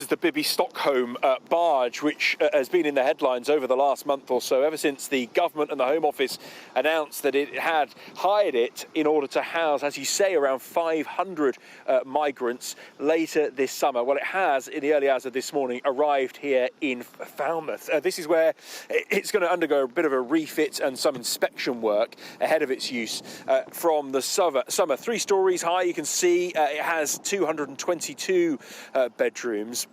the Bibby Stockholm barge, which has been in the headlines over the last month or so, ever since the government and the Home Office announced that it had hired it in order to house, as you say, around 500 migrants later this summer. Well, it has, in the early hours of this morning, arrived here in Falmouth. This is where it's going to undergo a bit of a refit and some inspection work ahead of its use from the summer. 3 stories high, you can see it has 222 bedrooms.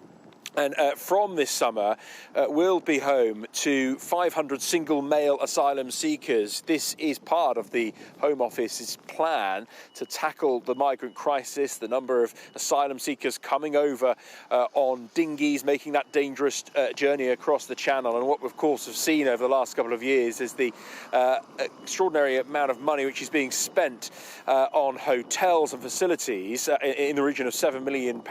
And from this summer, will be home to 500 single male asylum seekers. This is part of the Home Office's plan to tackle the migrant crisis, the number of asylum seekers coming over on dinghies, making that dangerous journey across the channel. And what we, of course, have seen over the last couple of years is the extraordinary amount of money which is being spent on hotels and facilities in the region of £7 million.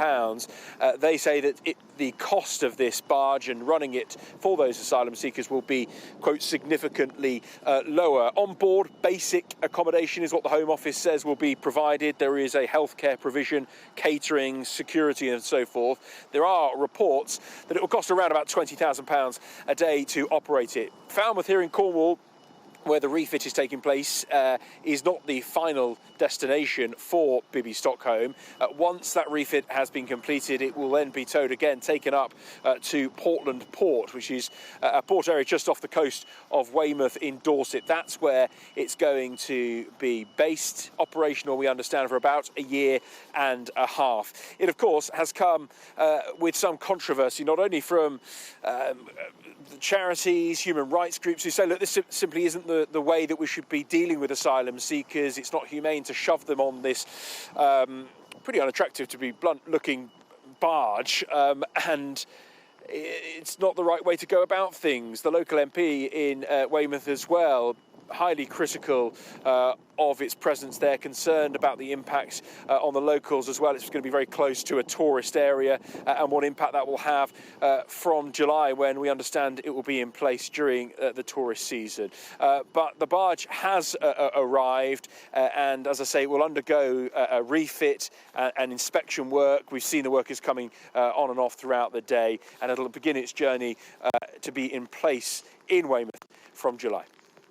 They say that the cost of this barge and running it for those asylum seekers will be, quote, significantly lower. On board, basic accommodation is what the Home Office says will be provided. There is a healthcare provision, catering, security and so forth. There are reports that it will cost around about £20,000 a day to operate it. Falmouth here in Cornwall, where the refit is taking place, is not the final destination for Bibby Stockholm. Once that refit has been completed, it will then be towed again, taken up to Portland Port, which is a port area just off the coast of Weymouth in Dorset. That's where it's going to be based, operational, we understand, for about a year and a half. It, of course, has come with some controversy, not only from the charities, human rights groups who say, look, this simply isn't the way that we should be dealing with asylum seekers. It's not humane to shove them on this pretty unattractive, to be blunt, looking barge, and it's not the right way to go about things. The local MP in Weymouth as well, highly critical of its presence there, concerned about the impact on the locals as well. It's going to be very close to a tourist area and what impact that will have from July, when we understand it will be in place during the tourist season. But the barge has arrived and, as I say, will undergo a refit and inspection work. We've seen the workers coming on and off throughout the day, and it'll begin its journey to be in place in Weymouth from July.